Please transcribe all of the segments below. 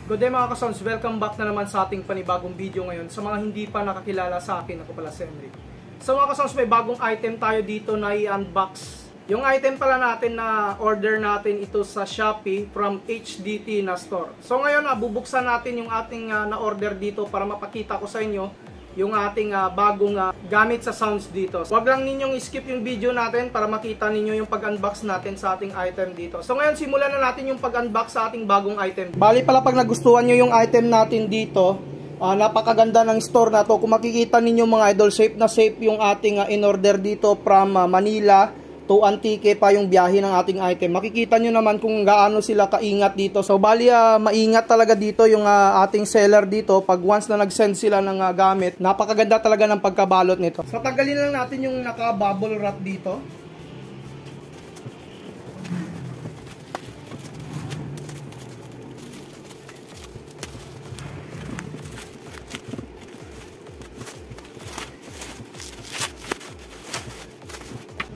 Good day mga kasons, welcome back na naman sa ating panibagong video ngayon. Sa mga hindi pa nakakilala sa akin, ako pala si Henry. So mga kasons, may bagong item tayo dito na i-unbox. Yung item pala natin na order natin ito sa Shopee from HDT na store. So ngayon, bubuksan natin yung ating na-order dito para mapakita ko sa inyo yung ating bagong gamit sa sounds dito. Huwag lang ninyong skip yung video natin para makita ninyo yung pag-unbox natin sa ating item dito. So ngayon, simulan na natin yung pag-unbox sa ating bagong item. Bali pala pag nagustuhan nyo yung item natin dito, napakaganda ng store na to. Kung makikita ninyo mga idol, safe na safe yung ating in-order dito from Manila to Antique pa yung biyahe ng ating item. Makikita nyo naman kung gaano sila kaingat dito. So bali maingat talaga dito yung ating seller dito. Pag once na nag-send sila ng gamit, napakaganda talaga ng pagkabalot nito. So tanggalin lang natin yung naka-bubble wrap dito.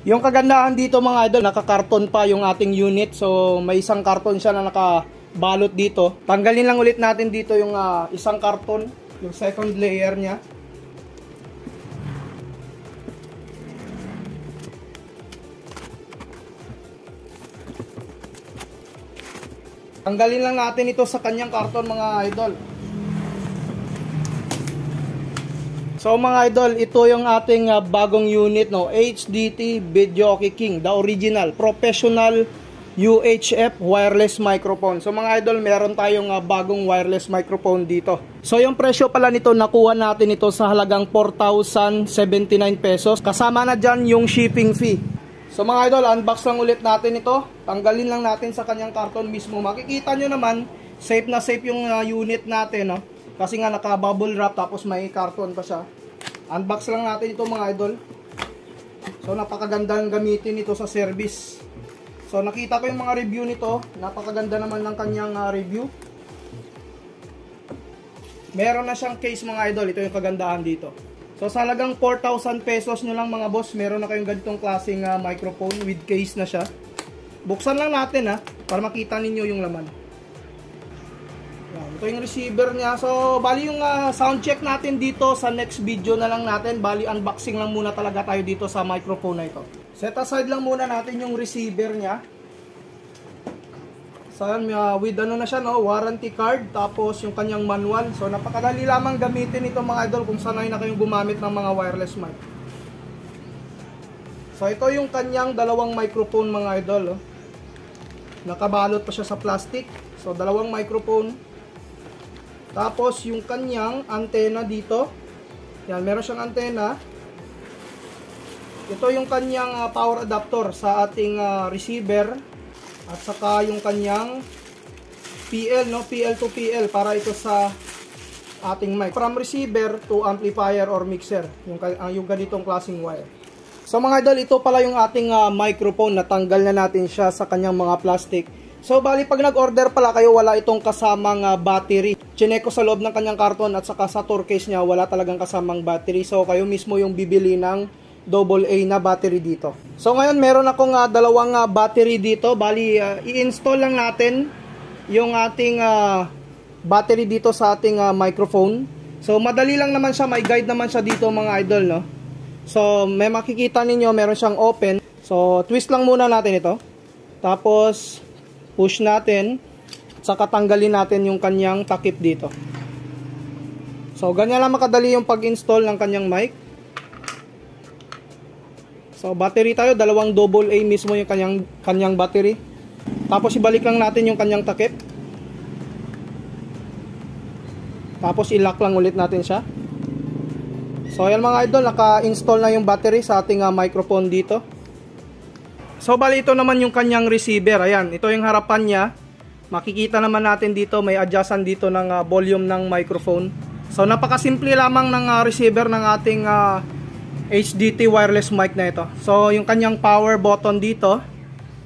Yung kagandahan dito mga idol, naka-karton pa yung ating unit. So may isang karton siya na nakabalot dito. Tanggalin lang ulit natin dito yung isang karton, yung second layer niya. Tanggalin lang natin ito sa kanyang karton mga idol. So mga idol, ito yung ating bagong unit, no, HDT Videoke King, the original professional UHF wireless microphone. So mga idol, meron tayong bagong wireless microphone dito. So yung presyo pala nito, nakuha natin ito sa halagang 4,079 pesos. Kasama na dyan yung shipping fee. So mga idol, unbox lang ulit natin ito. Tanggalin lang natin sa kanyang karton mismo. Makikita nyo naman, safe na safe yung unit natin, no? Kasi nga naka-bubble wrap tapos may karton pa siya. Unbox lang natin ito mga idol. So napakagandang gamitin ito sa service. So nakita ko yung mga review nito. Napakaganda naman ng kanyang review. Meron na siyang case mga idol. Ito yung kagandahan dito. So sa halagang 4,000 pesos nyo lang mga boss, meron na kayong ganitong klaseng microphone with case na siya. Buksan lang natin para makita ninyo yung laman. Ito yung receiver niya. So, bali yung sound check natin dito sa next video na lang natin. Bali, unboxing lang muna talaga tayo dito sa microphone na ito. Set aside lang muna natin yung receiver niya. So, with ano na siya, no? Warranty card. Tapos, yung kanyang manual. So, napakadali lamang gamitin ito mga idol kung sanay na kayong gumamit ng mga wireless mic. So, ito yung kanyang dalawang microphone mga idol. Nakabalot pa siya sa plastic. So, dalawang microphone. Tapos yung kanyang antena dito. Yan, meron siyang antena. Ito yung kanyang power adapter sa ating receiver. At saka yung kanyang PL, no? PL to PL para ito sa ating mic. From receiver to amplifier or mixer. Yung ganitong klaseng wire. So mga idol, ito pala yung ating microphone. Natanggal na natin siya sa kanyang mga plastic. So bali pag nag-order pala kayo, wala itong kasamang battery. Chinek ko sa loob ng kanyang karton at saka sa tour case niya, wala talagang kasamang battery. So kayo mismo yung bibili ng AA na battery dito. So ngayon meron akong dalawang battery dito. Bali i-install lang natin yung ating battery dito sa ating microphone. So madali lang naman siya, may guide naman siya dito mga idol, no. So may makikita ninyo, meron siyang open. So twist lang muna natin ito. Tapos push natin, saka tanggalin natin yung kanyang takip dito. So ganyan lang makadali yung pag-install ng kanyang mic. So battery tayo, dalawang AA mismo yung kanyang battery. Tapos ibalik lang natin yung kanyang takip. Tapos i-lock lang ulit natin siya. So ayan mga idol, naka-install na yung battery sa ating microphone dito. So bali ito naman yung kanyang receiver. Ayan, ito yung harapan niya. Makikita naman natin dito, may adjustan dito ng volume ng microphone. So napakasimple lamang ng receiver ng ating HDT wireless mic na ito. So yung kanyang power button dito,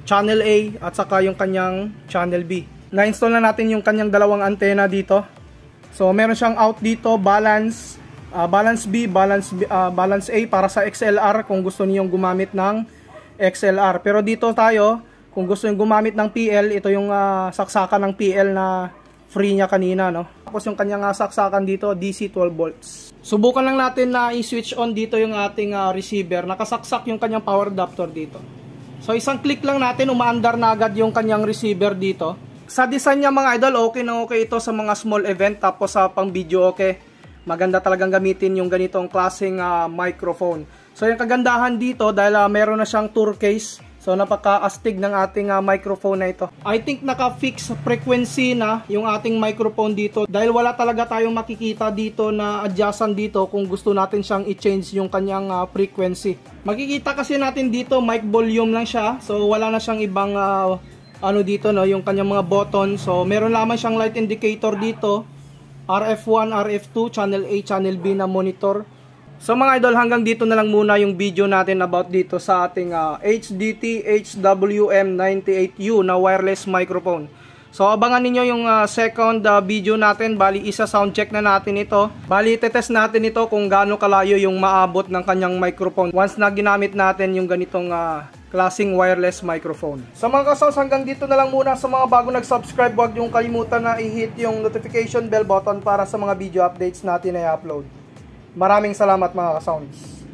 channel A at saka yung kanyang channel B. Na-install na natin yung kanyang dalawang antena dito. So meron siyang out dito, balance B, balance A para sa XLR kung gusto niyong gumamit ng XLR. Pero dito tayo, kung gusto nyo gumamit ng PL, ito yung saksakan ng PL na free niya kanina, no? Tapos yung kanyang saksakan dito, DC 12 volts. Subukan lang natin na i-switch on dito yung ating receiver. Nakasaksak yung kanyang power adapter dito. So isang click lang natin, umaandar na agad yung kanyang receiver dito. Sa design niya mga idol, okay na okay ito sa mga small event. Tapos sa pang video, okay. Maganda talagang gamitin yung ganitong klaseng microphone. So yung kagandahan dito, dahil meron na siyang tour case. So napaka-astig ng ating microphone na ito. I think naka-fix frequency na yung ating microphone dito. Dahil wala talaga tayong makikita dito na adjustan dito kung gusto natin siyang i-change yung kanyang frequency. Makikita kasi natin dito mic volume lang siya. So wala na siyang ibang ano dito, no, yung kanyang mga button. So meron lamang siyang light indicator dito. RF1, RF2, channel A, channel B na monitor. So mga idol, hanggang dito na lang muna yung video natin about dito sa ating HDT HWM98U na wireless microphone. So abangan ninyo yung second video natin. Bali isa sound check na natin ito. Bali itetest natin ito kung gaano kalayo yung maabot ng kanyang microphone once na ginamit natin yung ganitong klaseng wireless microphone. So mga kasounds, hanggang dito na lang muna. Sa mga bago nag-subscribe, huwag yung kalimutan na i-hit yung notification bell button para sa mga video updates natin na i-upload. Maraming salamat mga ka-sounds.